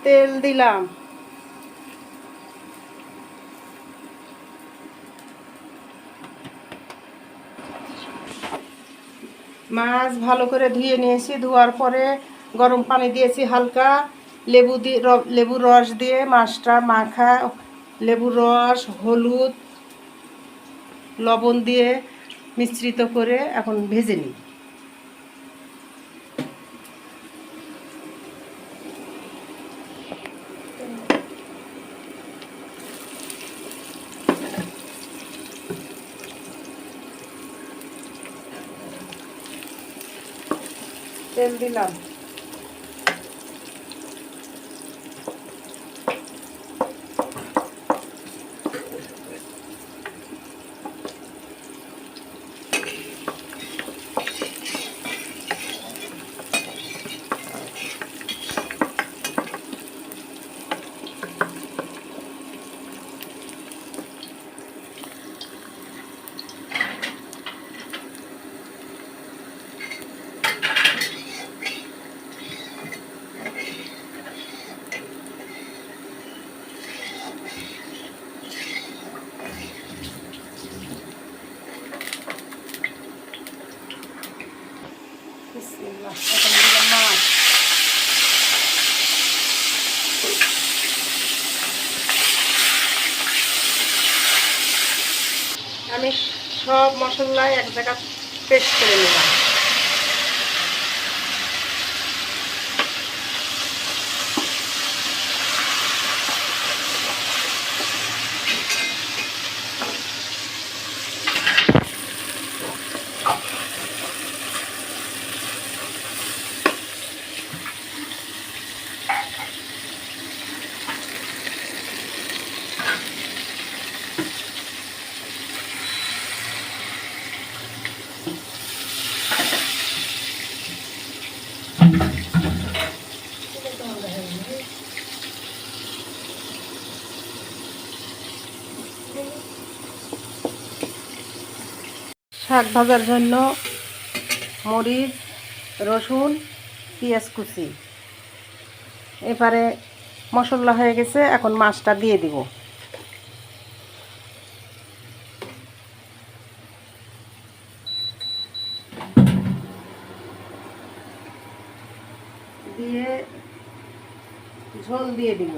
তেল দিলাম। মাছ ভালো করে ধুয়ে নিয়েছি। ধোয়ার পরে গরম পানি দিয়েছি হালকা। লেবুর রস দিয়ে মাছটা মাখা, লেবুর রস, হলুদ, লবণ দিয়ে মিশ্রিত করে এখন ভেজে নিই। তেল দিলাম। বিসমিল্লাহ, এখন দিলাম মাছ। আমি সব মশলা এক জায়গায় পেস্ট করে নিলাম। শাক ভাজার জন্য মরিচ, রসুন, পেঁয়াজ কুচি। এবারে মশলা হয়ে গেছে, এখন মাছটা দিয়ে দিব। দিয়ে ঝোল দিয়ে দিব।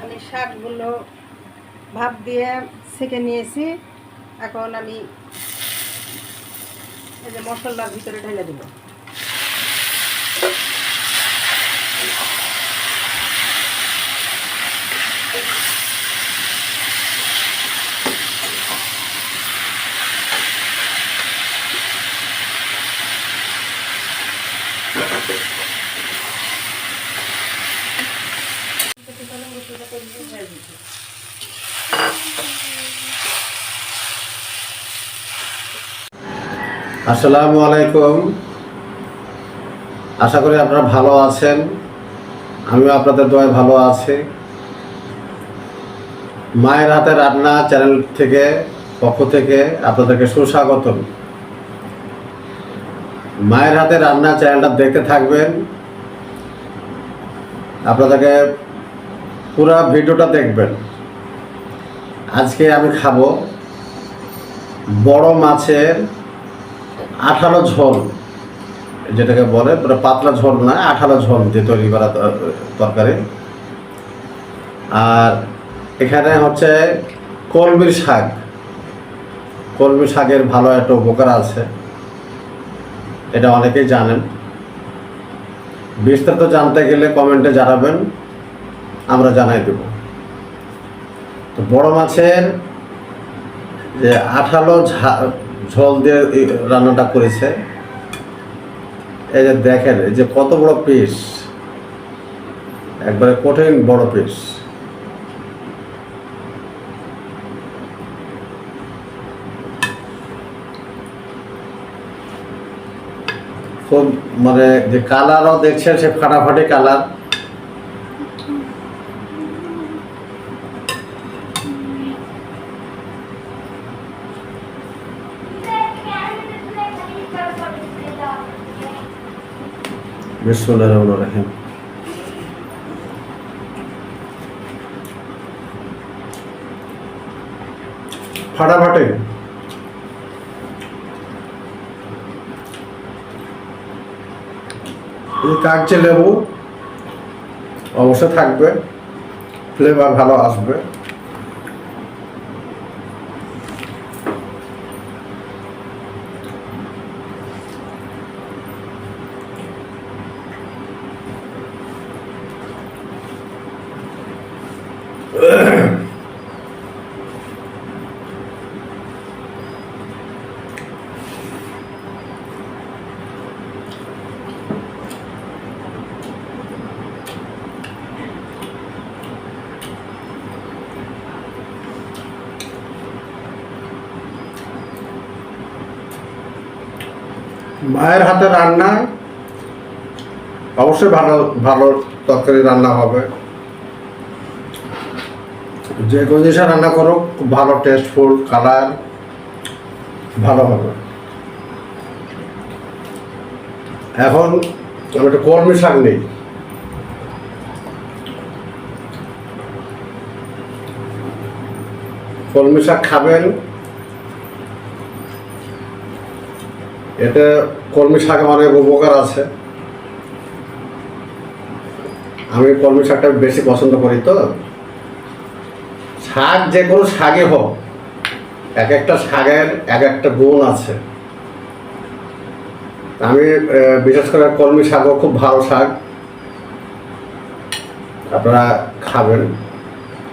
আমি শাকগুলো ভাপ দিয়ে ছেঁকে নিয়েছি। এখন আমি এই যে মশলার ভিতরে ঢেলে দেব। আসসালামু আলাইকুম। আশা করি আপনারা ভালো আছেন। আমিও আপনাদের দোয়ায় ভালো আছি। মায়ের হাতে রান্না চ্যানেল থেকে পক্ষ থেকে আপনাদেরকে সুস্বাগতম। মায়ের হাতে রান্না চ্যানেলটা দেখতে থাকবেন। আপনাদেরকে পুরো ভিডিওটা দেখবেন। আজকে আমি খাবো বড় মাছের আঠালো ঝোল, যেটাকে বলে পাতলা ঝোল না, আঠালো ঝোল দিয়ে তৈরি করা তরকারি। আর এখানে হচ্ছে কলমির শাক। কলমি শাকের ভালো একটা উপকার আছে, এটা অনেকেই জানেন। বিস্তারিত জানতে গেলে কমেন্টে জানাবেন, আমরা জানাই দেব। তো বড় মাছের যে আঠালো ঝোল দিয়ে রান্নাটা করেছে, এই যে দেখেন, এই যে কত বড় পিস, একবারে কঠিন বড় পিস। খুব মানে যে কালারও দেখছেন, সে ফাটাফাটি কালার। বিসমিল্লাহির রহমানির রহিম। ফাটাফাটি এই কাগজে লেবু অবশ্যই থাকবে, ফ্লেভার ভালো আসবে। মায়ের হাতে রান্না অবশ্যই ভালো ভালো তরকারি রান্না হবে। যে কোনো জিনিস রান্না করো খুব ভালো টেস্টফুল, কালার ভালো হবে। এখন আমি একটা কলমি শাক নেই, কলমি শাক খাবেন। এতে কলমি শাকে অনেক উপকার আছে। আমি কলমি শাকটা বেশি পছন্দ করি। তো শাক যে কোনো শাকে হোক, এক একটা শাকের এক একটা গুণ আছে। আমি বিশেষ করে কলমি শাকও খুব ভালো শাক, আপনারা খাবেন।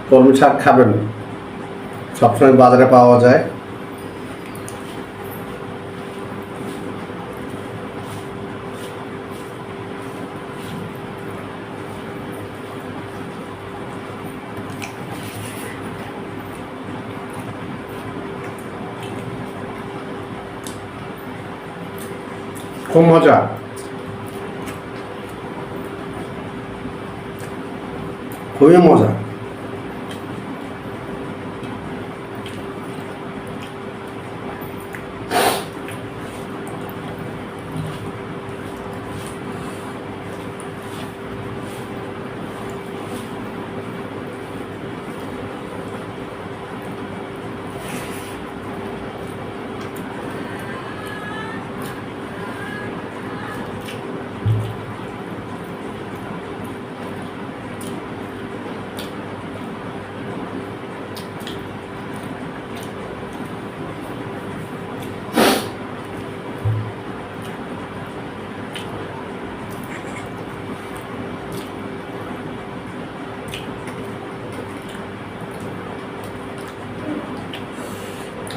কলমি শাক খাবেন, সবসময় বাজারে পাওয়া যায়। খুব মজা, খুবই মজা।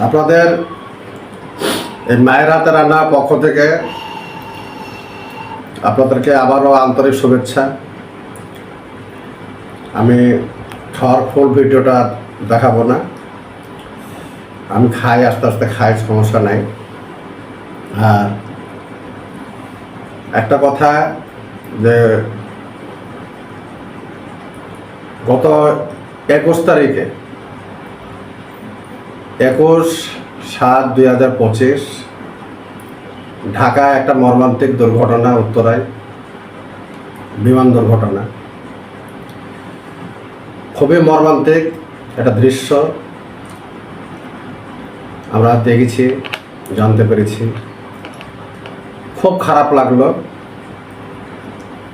আপনাদের এই মায়ের হাতে রান্নার পক্ষ থেকে আপনাদেরকে আবারও আন্তরিক শুভেচ্ছা। আমি খাওয়ার ফুল ভিডিওটা দেখাবো না, আমি খাই, আস্তে আস্তে খাই, সমস্যা নাই। আর একটা কথা, যে গত 21 তারিখে 21/7/2025 ঢাকায় একটা মর্মান্তিক দুর্ঘটনা, উত্তরায় বিমান দুর্ঘটনা। খুবই মর্মান্তিক একটা দৃশ্য আমরা দেখেছি, জানতে পেরেছি। খুব খারাপ লাগলো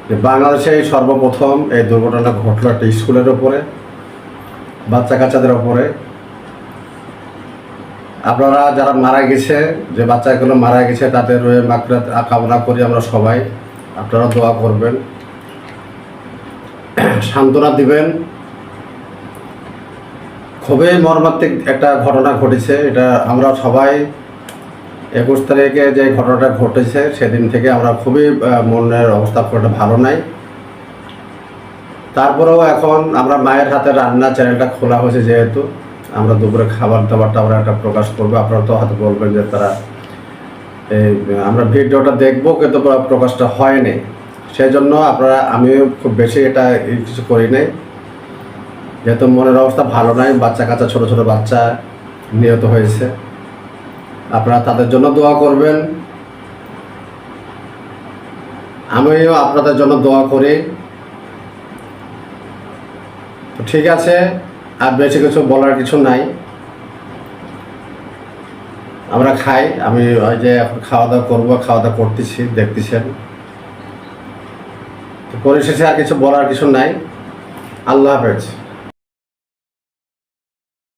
যে বাংলাদেশে সর্বপ্রথম এই দুর্ঘটনা ঘটলো একটা স্কুলের ওপরে, বাচ্চা কাচ্চাদের ওপরে। আপনারা যারা মারা গেছে, যে বাচ্চাগুলো মারা গেছে, তাদের মাগফিরাত কামনা করি আমরা সবাই। আপনারা দোয়া করবেন, সান্ত্বনা দিবেন। খুবই মর্মান্তিক একটা ঘটনা ঘটেছে। এটা আমরা সবাই 21 তারিখে যে ঘটনাটা ঘটেছে সেদিন থেকে আমরা খুবই মনের অবস্থা খুব একটা ভালো নাই। তারপরেও এখন আমরা মায়ের হাতে রান্না চ্যানেলটা খোলা হয়েছে, যেহেতু আমরা দুপুরে খাবার দাবারটা আমরা একটা প্রকাশ করবো। আপনারা তো হয়তো বলবেন যে তারা আমরা ভিডিওটা দেখবো, কিন্তু প্রকাশটা হয়নি। সেই জন্য আমিও খুব বেশি এটা কিছু করি নাই, যেহেতু মনের অবস্থা ভালো নাই। বাচ্চা কাচ্চা, ছোট ছোট বাচ্চা নিহত হয়েছে। আপনারা তাদের জন্য দোয়া করবেন। আমিও আপনাদের জন্য দোয়া করি। তো ঠিক আছে, আর বেশি কিছু বলার কিছু নাই, আমরা খাই। আমি ওই যে এখন খাওয়া দাওয়া করবো, খাওয়া দাওয়া করতেছি, দেখতেছেন। তো পরিশেষে আর কিছু বলার কিছু নাই। আল্লাহ হাফেজ।